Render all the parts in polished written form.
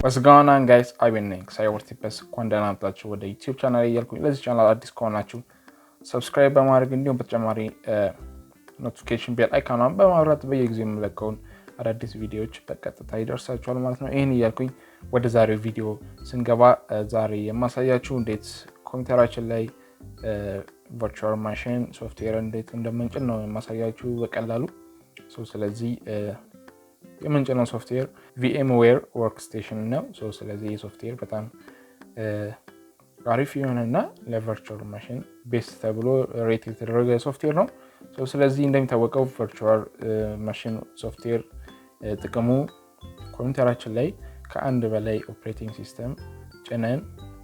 What's going on guys? I've been cyber tips ኮንደና አጣችሁ ወደ YouTube ቻናል እያልኩኝ ለዚህ ቻናል አዲስ ከሆናችሁ ሰብስክራይብ በማድረግ እንዲሁም በተጨማሪ ኖቲፊኬሽን ቤል አይካኗን በማብራት በየጊዜው የምለቀውን አዳዲስ ቪዲዮዎች በቀጥታ ይደርሳችኋል ማለት ነው። ይሄን እያልኩኝ ወደ ዛሬው ቪዲዮ ስንገባ ዛሬ የማሳያችሁ እንዴት ኮምፒውተራችን ላይ ቨርቹዋል ማሽን ሶፍትዌር እንዴት እንደምንጭን ነው የማሳያችሁ በቀላሉ። ስለዚህ የምንጭነው ሶፍትዌር VMware workstation ነው። ስለዚህ ሶፍትዌር በጣም አሪፍ የሆነና ለቨርቹዋል ማሽን ቤስት ተብሎ ሬት የተደረገ ሶፍትዌር ነው። ስለዚህ እንደሚታወቀው ቨርቹዋል ማሽን ሶፍትዌር ጥቅሙ ኮምፒውተራችን ላይ ከአንድ በላይ ኦፕሬቲንግ ሲስተም ጭነን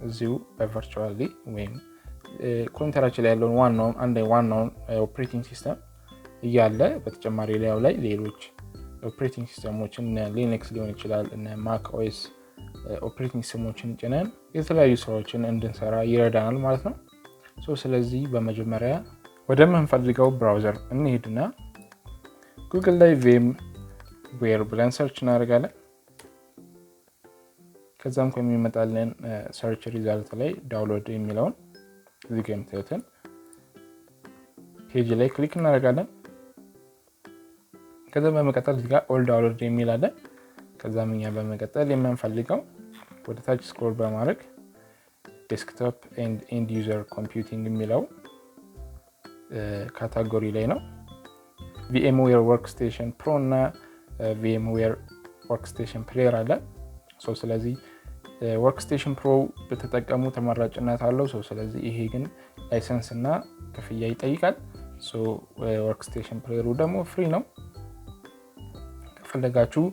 እዚሁ በቨርቹዋሊ ወይም ኮምፒውተራችን ላይ ያለውን ዋናውን ኦፕሬቲንግ ሲስተም እያለ በተጨማሪ ላይ ሌሎች ኦፕሬቲንግ ሲስተሞችን ሊነክስ ሊሆን ይችላል እና ማክ ኦኤስ ኦፕሬቲንግ ሲስተሞችን ጭነን የተለያዩ ስራዎችን እንድንሰራ ይረዳናል ማለት ነው። ስለዚህ በመጀመሪያ ወደ ምንፈልገው ብራውዘር እንሄድና ጉግል ላይ VMware ብለን ሰርች እናደርጋለን። ከዛም ከሚመጣልን ሰርች ሪዛልት ላይ ዳውንሎድ የሚለውን እዚህ ጋር የምታዩትን ፔጅ ላይ ክሊክ እናደርጋለን። ከዛ በመቀጠል እዚህ ጋር ኦል ዳውንሎድ የሚል አለ። ከዛም እኛ በመቀጠል የምንፈልገው ወደ ታች ስክሮል በማድረግ ዴስክቶፕ ኤንድ ኤንድ ዩዘር ኮምፒውቲንግ የሚለው ካታጎሪ ላይ ነው። VMware workstation pro እና VMware workstation player አለ። ስለዚህ workstation pro በተጠቀሙ ተመራጭነት አለው። ስለዚህ ይሄ ግን ላይሰንስ እና ክፍያ ይጠይቃል። workstation player ደግሞ ፍሪ ነው። ከፈለጋችሁ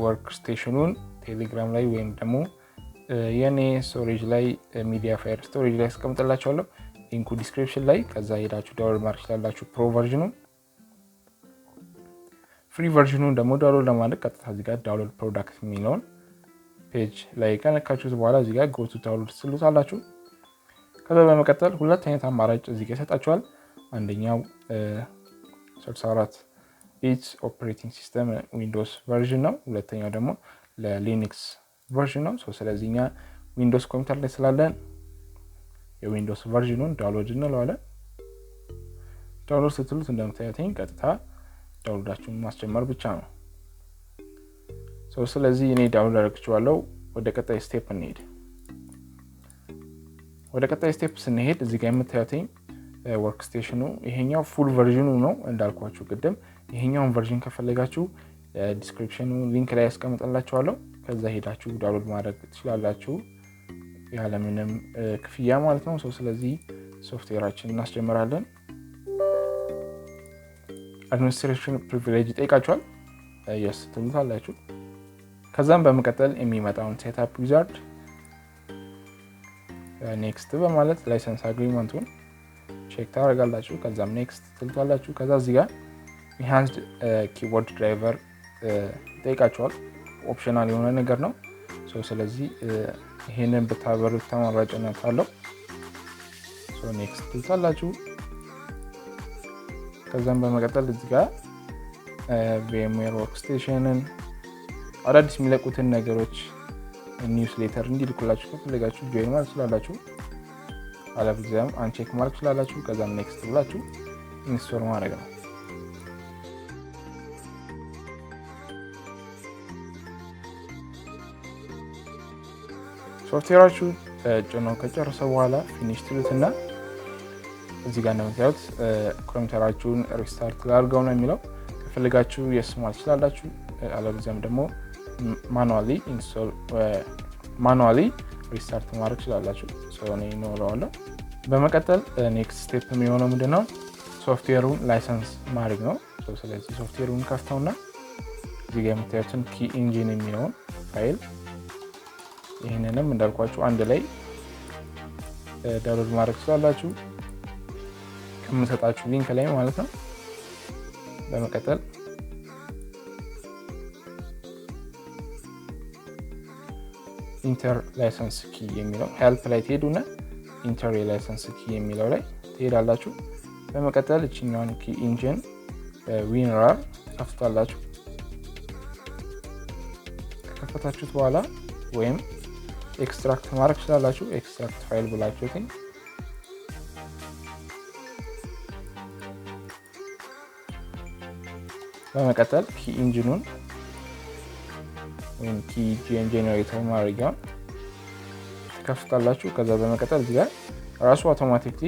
workstationን ቴሌግራም ላይ ወይም ደግሞ የኔ ስቶሬጅ ላይ ሚዲያ ፋይል ስቶሬጅ ላይ አስቀምጥላችኋለሁ ሊንኩ ዲስክሪፕሽን ላይ። ከዛ ሄዳችሁ ዳውንሎድ ማድረግ ትችላላችሁ ፕሮ ቨርዥኑን። ፍሪ ቨርዥኑን ደግሞ ዳውንሎድ ለማድረግ ቀጥታ እዚህ ጋር ዳውንሎድ ፕሮዳክት የሚለውን ፔጅ ላይ ከነካችሁት በኋላ እዚህ ጋር ጎ ቱ ዳውንሎድ ትሉታላችሁ። ከዛ በመቀጠል ሁለት አይነት አማራጭ እዚህ ጋር ይሰጣችኋል። አንደኛው 64 ቢት ኦፕሬቲንግ ሲስተም ዊንዶውስ ቨርዥን ነው። ሁለተኛው ደግሞ ለሊነክስ ቨርዥን ነው። ስለዚህ እኛ ዊንዶውስ ኮምፒውተር ላይ ስላለን የዊንዶውስ ቨርዥኑን ዳውንሎድ እንለዋለን። ዳውንሎድ ስትሉት እንደምታዩትኝ ቀጥታ ዳውንሎዳችሁን ማስጀመር ብቻ ነው። ስለዚህ እኔ ዳውንሎድ አድርጌዋለሁ። ወደ ቀጣይ ስቴፕ እንሄድ። ወደ ቀጣይ ስቴፕ ስንሄድ እዚህ ጋር የምታዩትኝ ወርክስቴሽኑ ይሄኛው ፉል ቨርዥኑ ነው እንዳልኳችሁ ቅድም። ይሄኛውን ቨርዥን ከፈለጋችሁ ዲስክሪፕሽኑ ሊንክ ላይ ያስቀምጥላችኋለሁ። ከዛ ሄዳችሁ ዳውንሎድ ማድረግ ትችላላችሁ ያለምንም ክፍያ ማለት ነው። ስለዚህ ሶፍትዌራችንን እናስጀምራለን። አድሚኒስትሬሽን ፕሪቪሌጅ ይጠይቃችኋል። yes ትሉታላችሁ። ከዛም በመቀጠል የሚመጣውን ሴትአፕ ዊዛርድ ኔክስት በማለት ላይሰንስ አግሪመንቱን ቼክ ታደርጋላችሁ። ከዛም ኔክስት ትሉታላችሁ። ከዛ እዚህ ጋር ኢንሃንስድ ኪቦርድ ድራይቨር ይጠይቃችኋል። ኦፕሽናል የሆነ ነገር ነው። ስለዚህ ይሄንን ብታበሩት ተመራጭነት አለው። ኔክስት ትሉታላችሁ። ከዛም በመቀጠል እዚህ ጋር VMware workstationን አዳዲስ የሚለቁትን ነገሮች ኒውስሌተር እንዲልኩላችሁ ከፈለጋችሁ ጆይን ማለት ትችላላችሁ። አለበለዚያም አንቼክ ማድረግ ትችላላችሁ። ከዛም ኔክስት ብላችሁ ኢንስቶል ማድረግ ነው። ሶፍትዌራችሁ ጭኖ ከጨረሰ በኋላ ፊኒሽ ትሉትና እዚህ ጋር እንደምታዩት ኮምፒውተራችሁን ሪስታርት ላድርገው ነው የሚለው። ከፈለጋችሁ የስ ማለት ትችላላችሁ። አለበለዚያም ደግሞ ማኑዋሊ ሪስታርት ማድረግ ትችላላችሁ። እኔ እኖረዋለሁ። በመቀጠል ኔክስት ስቴፕ የሚሆነው ምንድነው? ሶፍትዌሩን ላይሰንስ ማድረግ ነው። ስለዚህ ሶፍትዌሩን ከፍተውና እዚህ ጋር የምታዩትን ኪ ኢንጂን የሚለውን ፋይል ይሄንንም እንዳልኳችሁ አንድ ላይ ዳውንሎድ ማድረግ ትችላላችሁ ከምሰጣችሁ ሊንክ ላይ ማለት ነው። በመቀጠል ኢንተር ላይሰንስ ኪ የሚለው ሄልፕ ላይ ትሄዱና ኢንተር ላይሰንስ ኪ የሚለው ላይ ትሄዳላችሁ። በመቀጠል እቺኛውን ኪ ኢንጂን ዊንራር ከፍታላችሁ። ከከፈታችሁት በኋላ ወይም ኤክስትራክት ማድረግ ትችላላችሁ። ኤክስትራክት ፋይል ብላችሁት በመቀጠል ኪ ኢንጂኑን ወይም ኪ ጄኔሬተር ማድረጊያውን ከፍታላችሁ። ከዛ በመቀጠል እዚህ ጋር ራሱ አውቶማቲክሊ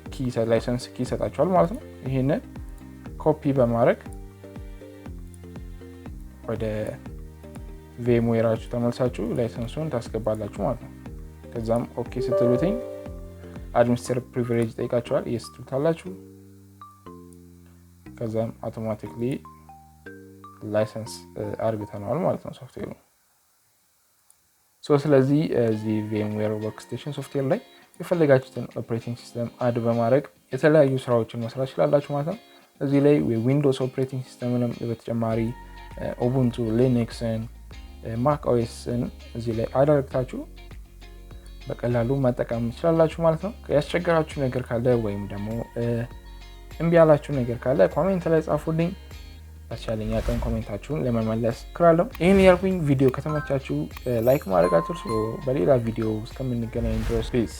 ኪ ላይሰንስ ኪ ይሰጣችኋል ማለት ነው። ይሄንን ኮፒ በማድረግ ወደ VMware ተመልሳችሁ ላይሰንሱን ታስገባላችሁ ማለት ነው። ከዛም ኦኬ ስትሉትኝ አድሚኒስትር ፕሪቪሌጅ ጠይቃችኋል። yes ትሉታላችሁ። ከዛም አውቶማቲክሊ ላይሰንስ አርግተናል ማለት ነው ሶፍትዌሩ። ስለዚህ እዚህ VMware workstation ሶፍትዌር ላይ የፈለጋችሁትን ኦፕሬቲንግ ሲስተም አድ በማድረግ የተለያዩ ስራዎችን መስራት ይችላላችሁ ማለት ነው። እዚህ ላይ ዊንዶውስ ኦፕሬቲንግ ሲስተምንም በተጨማሪ ኡቡንቱ፣ ሊነክስን፣ ማክ ኦኤስን እዚህ ላይ አዳርግታችሁ በቀላሉ መጠቀም ትችላላችሁ ማለት ነው። ያስቸገራችሁ ነገር ካለ ወይም ደግሞ እምቢ ያላችሁ ነገር ካለ ኮሜንት ላይ ጻፉልኝ። በተቻለኝ አቅም ኮሜንታችሁን ለመመለስ እሞክራለሁ። ይሄን ያልኩኝ ቪዲዮ ከተመቻችሁ ላይክ ማድረግ አትርሱ። በሌላ ቪዲዮ እስከምንገናኝ ድረስ ፒስ